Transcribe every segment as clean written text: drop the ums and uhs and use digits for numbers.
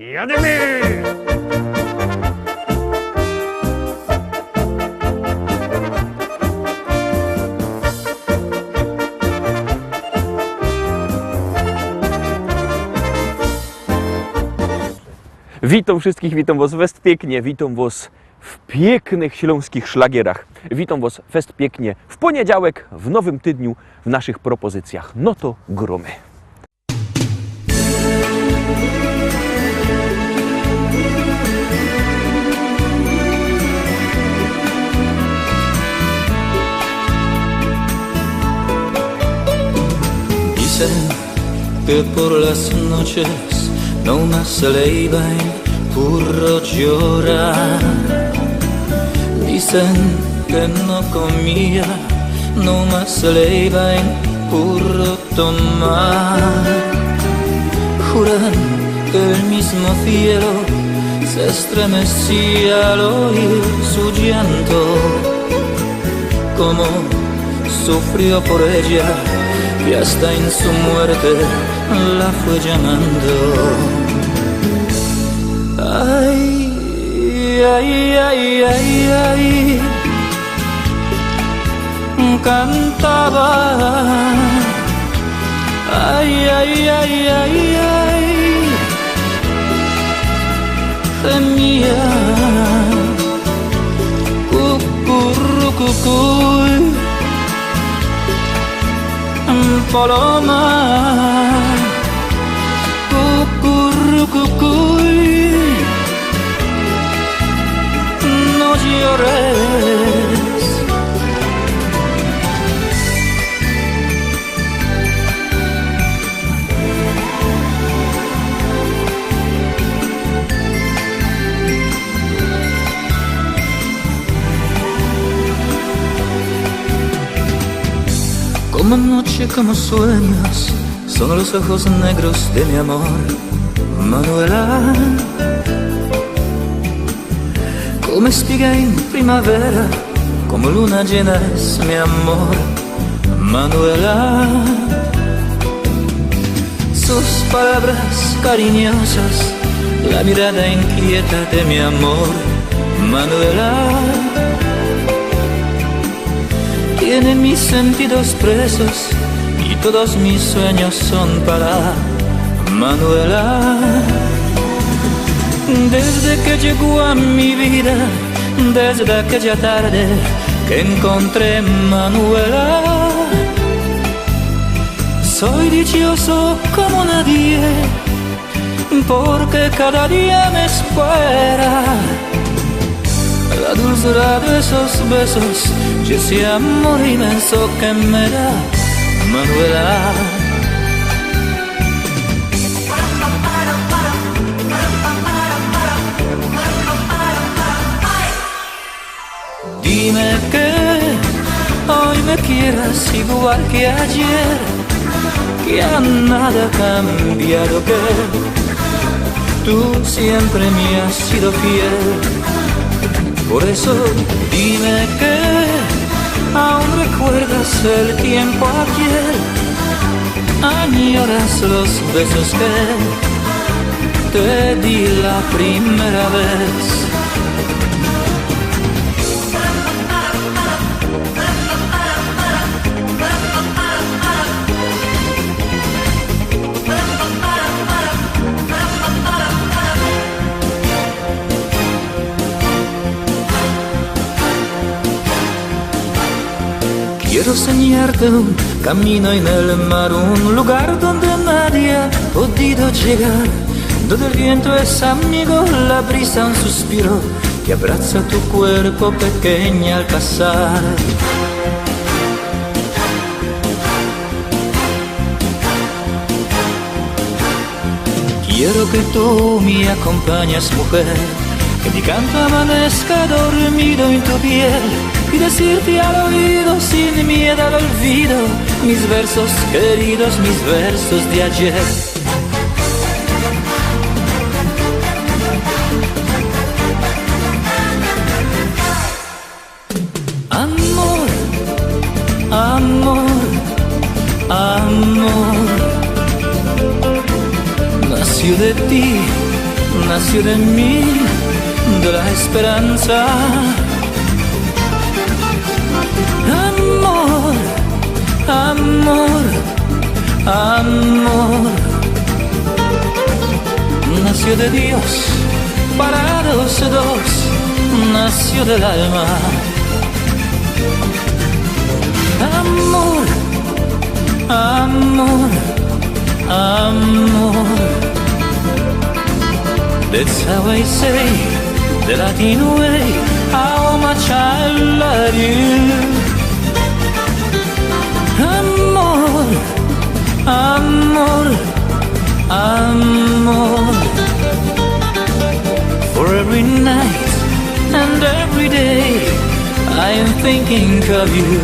Jademy! Witam wszystkich, witam was fest pięknie, witam was w pięknych śląskich szlagierach. Witam was fest pięknie w poniedziałek, w nowym tygodniu, w naszych propozycjach. No to gromy. Dicen que por las noches no más le iban puro llorar. Dicen que no comía, no más le iban puro tomar. Juran que el mismo cielo se estremecía al oír su llanto, como sufrió por ella y hasta en su muerte la fue llamando. Ay, ay, ay, ay, ay, cantaba. Ay, ay, ay, ay, ay, gemía. Cucurrucucuy, paloma. Cucurrucucuy, no llores. Como noche, como sueños, son los ojos negros de mi amor, Manuela. Como espiga en primavera, como luna llena es mi amor, Manuela. Sus palabras cariñosas, la mirada inquieta de mi amor, Manuela. Tiene mis sentidos presos y todos mis sueños son para Manuela. Desde que llegó a mi vida, desde aquella tarde que encontré Manuela, soy dichoso como nadie, porque cada día me espera la dulzura de esos besos y ese amor inmenso que me da Manuela. Dime que hoy me quieras igual que ayer, que a nada ha cambiado, que tú siempre me has sido fiel. Por eso dime que aún recuerdas el tiempo ayer, añoras los besos que te di la primera vez. Quiero enseñarte un camino en el mar, un lugar donde nadie ha podido llegar, donde el viento es amigo, la brisa un suspiro que abraza tu cuerpo pequeña al pasar. Quiero que tú me acompañes, mujer, que mi canto amanezca dormido en tu piel, y decirte al oído sin miedo al olvido mis versos queridos, mis versos de ayer. Amor, amor, amor, nació de ti, nació de mí, de la esperanza. Amor, amor, amor. Nació de Dios, para los dos, nació del alma. Amor, amor, amor. That's how I say, the Latin way, how much I love you. Amor, amor, amor. For every night and every day I am thinking of you.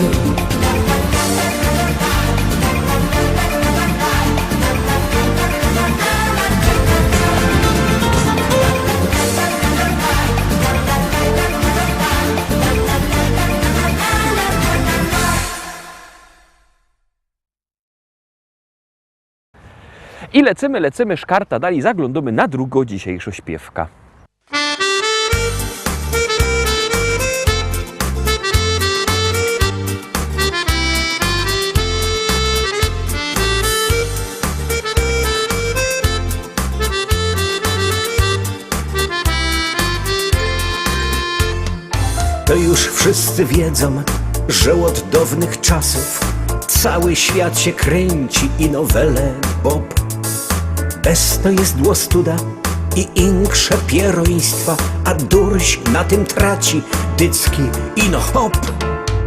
I lecimy, szkarta dalej, zaglądamy na drugą dzisiejszą śpiewka. To już wszyscy wiedzą, że od dawnych czasów cały świat się kręci i nowele Bob. Bez to jest dłostuda i inkrze pieroństwa, a durś na tym traci dycki ino hop.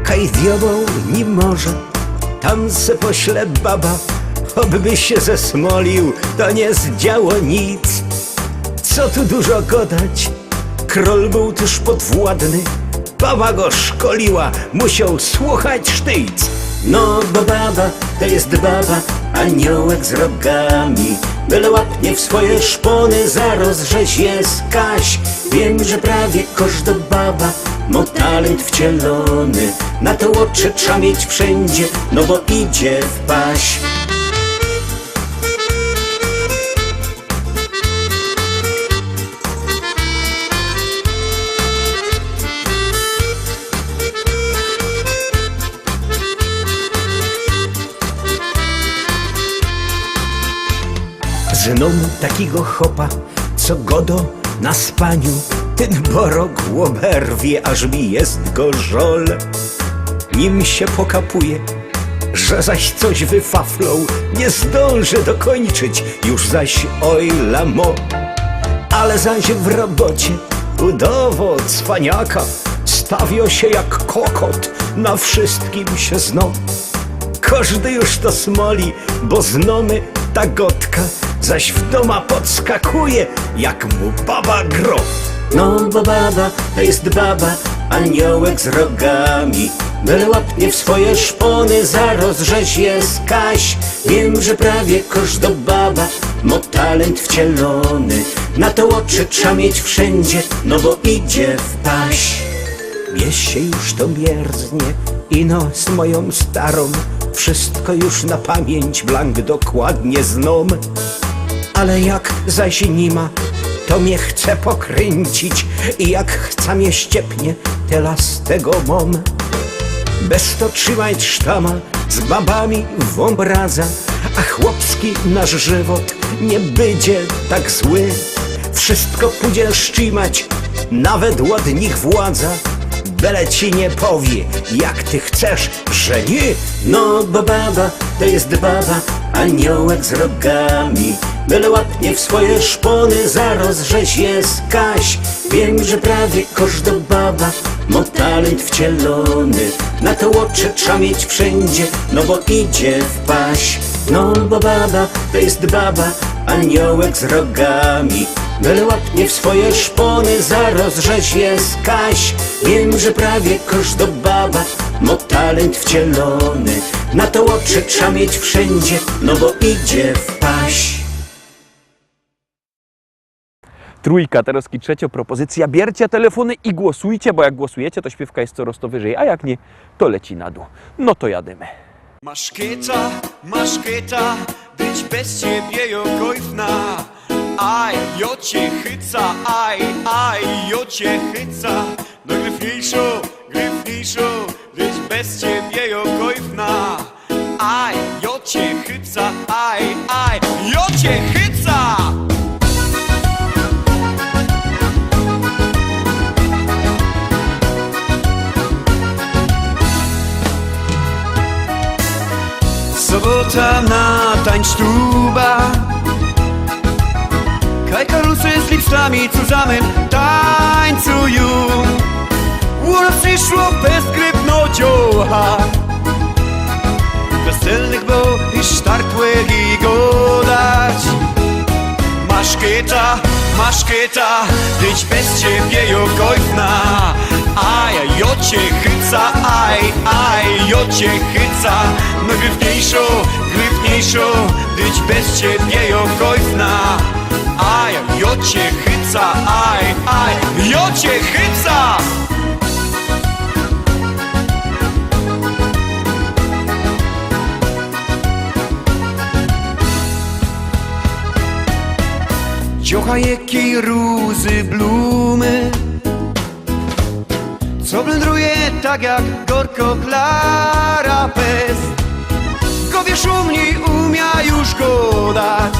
Kaj diabeł nie może, tam se pośle baba, obby się zesmolił, to nie zdziało nic. Co tu dużo gadać, król był też podwładny, baba go szkoliła, musiał słuchać sztyjc. No bo baba to jest baba, aniołek z rogami, byle łapnie w swoje szpony, zaraz żeś jest Kaś. Wiem, że prawie każda baba ma talent wcielony, na to oczy trzeba mieć wszędzie, no bo idzie w paś. Znam takiego chopa, co godo na spaniu, ten borok łoberwie, aż mi jest go żol. Nim się pokapuje, że zaś coś wyfaflął, nie zdąży dokończyć, już zaś oj lamo. Ale zaś w robocie udawał cwaniaka, stawio się jak kokot, na wszystkim się zno. Każdy już to smoli, bo znamy ta gotka, zaś w doma podskakuje, jak mu baba gro. No bo baba to jest baba, aniołek z rogami, byle łapnie w swoje szpony, zaraz żeś jest Kaś. Wiem, że prawie każda baba ma talent wcielony, na to oczy trzeba mieć wszędzie, no bo idzie w paś. Mnie się już to mierznie, ino z moją starą, wszystko już na pamięć blank dokładnie znam. Ale jak zaś nie ma, to mnie chce pokręcić i jak chce mnie ściepnie, tela z tego mam. Bez to trzymać sztama, z babami w obraza, a chłopski nasz żywot nie będzie tak zły. Wszystko pójdzie szczimać, nawet od nich władza, byle ci nie powie, jak ty chcesz, że nie. No bo baba to jest baba, aniołek z rogami, byle łapnie w swoje szpony, zaraz żeś jest Kaś. Wiem, że prawie każda baba ma talent wcielony, na to oczy trzeba mieć wszędzie, no bo idzie w paś. No bo baba to jest baba, aniołek z rogami, byle łapnie w swoje szpony, zaraz żeś jest Kaś. Wiem, że prawie każda baba ma talent wcielony, na to oczy trzeba mieć wszędzie, no bo idzie w paś. Trójka, teraz trzecia propozycja. Bierzcie telefony i głosujcie, bo jak głosujecie, to śpiewka jest coraz to wyżej, a jak nie, to leci na dół. No to jadymy. Masz kieta, być bez ciebie jokojfna, aj, jocie chyca, aj, jocie chyca. No gryfniejszo, gdyż bez ciebie jokojwna. Aj, jocie chyca, aj, jocie chyca. Sobota na tańsztuba. Kaj karusy z lipstami zusammen tańcują. Uro przyszło bezgrypno dzioła. Weselnych bo i sztartłych i godać. Maszkieta, dyć bez ciebie jokojwna. Aj, jocie chyca, aj, jocie chyca. No gryfniejszo, dyć bez ciebie jokojwna. Aj, jocie chyca, aj, jocie chyca. Dziocha jakiej rózy blumy, co blędruje tak jak gorko klara pes. Gowie szumni umia już go dać.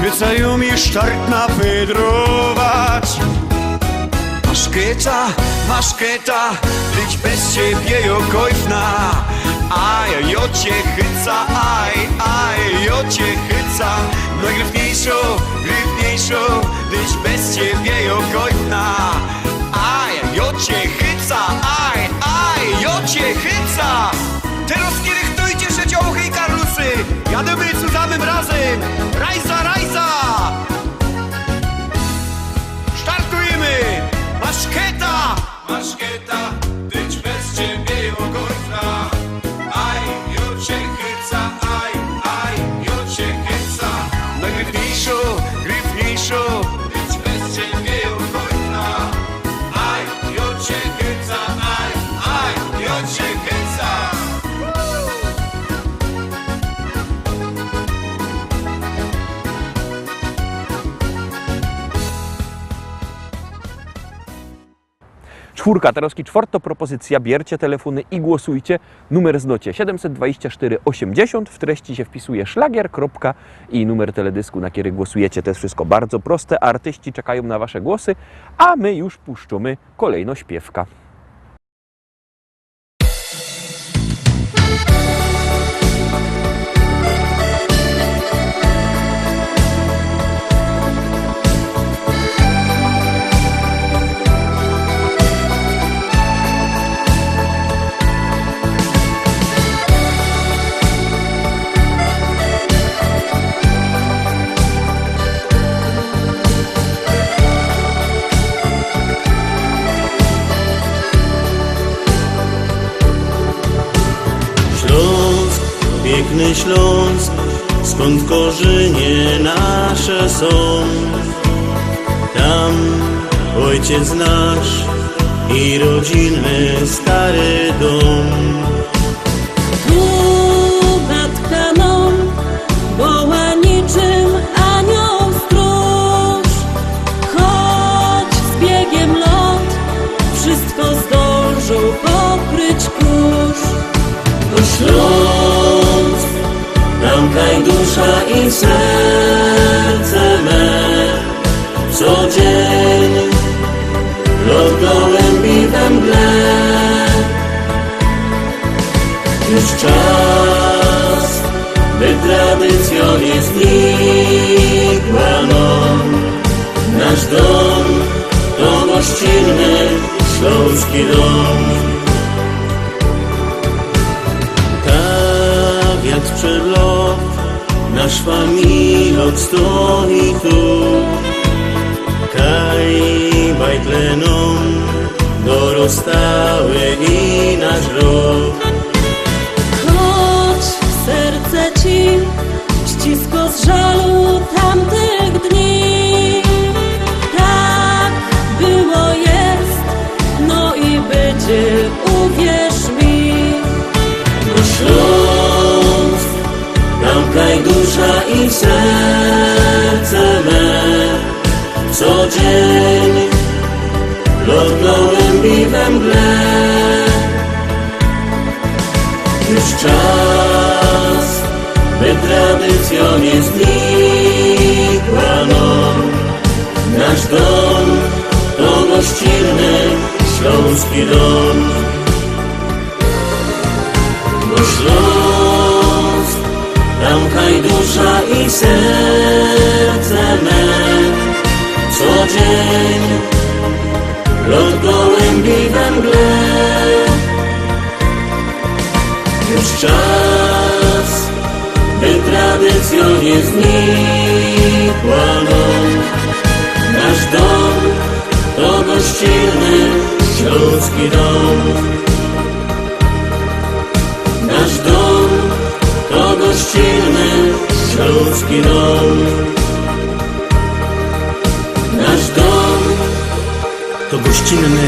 Chycają mi sztartna wydrować. Maszkieta, dyć bez ciebie jokojwna. Aj, jocie chyca, aj, jocie chyca. No gryfniejszo, dyć bez ciebie jokojwna. Aj, jocie chyca, aj, jocie chyca. Teraz kierychtujcie się dziołchy i karlusy. Jademy zusammen razem. Rajza. Sztartujemy. Maszkieta, dyć bez ciebie jokojwna. Aj, jocie chyca, aj, jocie chyca. No gryfniejszo, dyć bez ciebie jokojwna. Aj, jocie chyca, aj, jocie chyca. Czwórka, teraz czwarta propozycja. Biercie telefony i głosujcie. Numer znocie 724 80. W treści się wpisuje szlagier, kropka i numer teledysku, na który głosujecie. To jest wszystko bardzo proste. Artyści czekają na wasze głosy, a my już puszczamy kolejno śpiewka. Piękny Śląsk, skąd korzenie nasze są. Tam ojciec nasz i rodzinny stary dom. Tu matka nam woła niczym anioł stróż. Choć z biegiem lot wszystko zdążył pokryć kurz. To Śląsk, tam kaj dusza i serce me. Co dzień lot gołębi we mgle. Już czas, by tradycja nie znikła nam. Nasz dom to gościnny śląski dom. Tak jak sprzed lat nasz familiot stoi tu. Kaj bajtlenom dorostały i nasz rok. Choć w serce ci ścisko z żalu tamtych dni. Tak było, jest, no i będzie, uwierz mi. Bo Śląsk, tam kaj dusza i serce dzień lot gołębi we mgle. Już czas, by tradycja nie znikła, no. Nasz dom to gościnny śląski dom. Bo Śląsk, tam kajdusza i serce me. Co dzień lot gołębi we mgle. Już czas, by tradycja nie znikła, no. Nasz dom to gościnny śląski dom. Nasz dom to gościnny śląski dom. Nasz dom To gościnny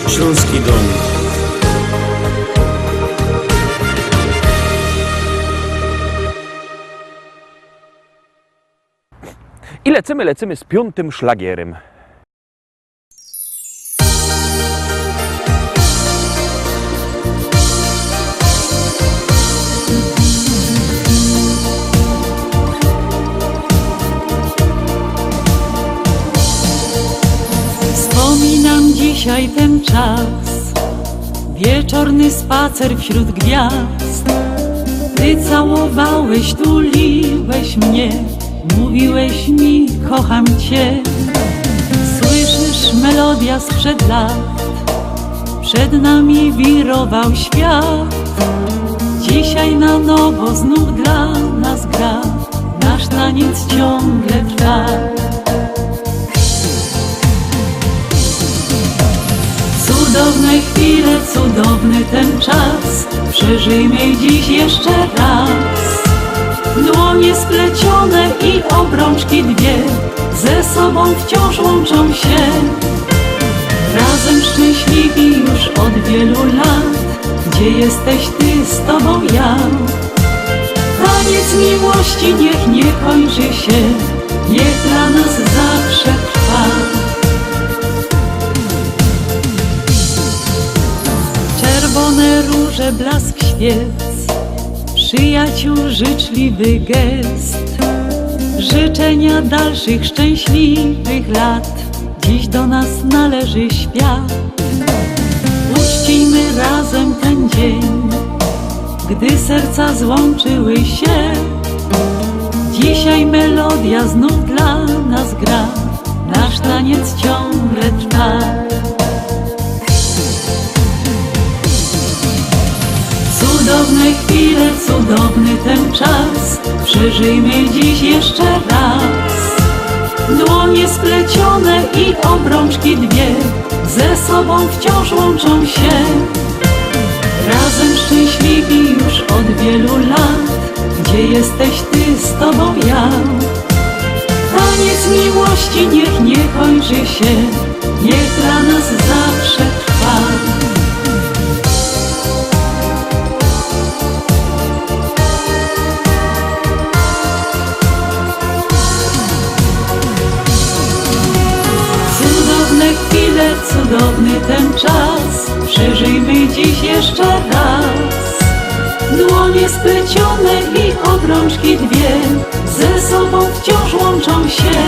śląski dom. I lecimy z 5. szlagierem. Wspominam dzisiaj ten czas, wieczorny spacer wśród gwiazd. Ty całowałeś, tuliłeś mnie, mówiłeś mi, kocham cię. Słyszysz, melodia sprzed lat, przed nami wirował świat. Dzisiaj na nowo znów dla nas gra, nasz taniec ciągle trwa. Cudowne chwile, cudowny ten czas, przeżyjmy dziś jeszcze raz. Dłonie splecione i obrączki dwie ze sobą wciąż łączą się. Razem szczęśliwi już od wielu lat, gdzie jesteś ty, z tobą ja. Taniec miłości niech nie kończy się, niech dla nas zawsze trwa. Czerwone róże, blask świec, przyjaciół życzliwy gest. Życzenia dalszych szczęśliwych lat, dziś do nas należy świat. Uczcijmy razem ten dzień, gdy serca złączyły się. Dzisiaj melodia znów dla nas gra, nasz taniec ciągle trwa. Cudowne chwile, cudowny ten czas, przeżyjmy dziś jeszcze raz. Dłonie splecione i obrączki dwie ze sobą wciąż łączą się. Razem szczęśliwi już od wielu lat, gdzie jesteś ty, z tobą ja. Taniec miłości niech nie kończy się, niech dla nas zawsze trwa. Cudowny ten czas, przeżyjmy dziś jeszcze raz. Dłonie splecione i obrączki dwie ze sobą wciąż łączą się.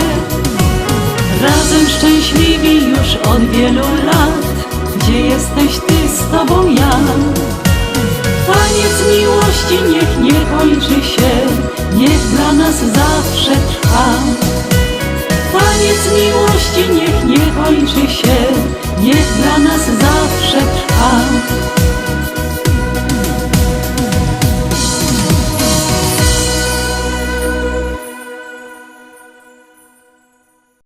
Razem szczęśliwi już od wielu lat, gdzie jesteś ty, z tobą ja. Taniec miłości niech nie kończy się, niech dla nas zawsze trwa. Taniec miłości niech nie kończy się, niech dla nas zawsze trwa.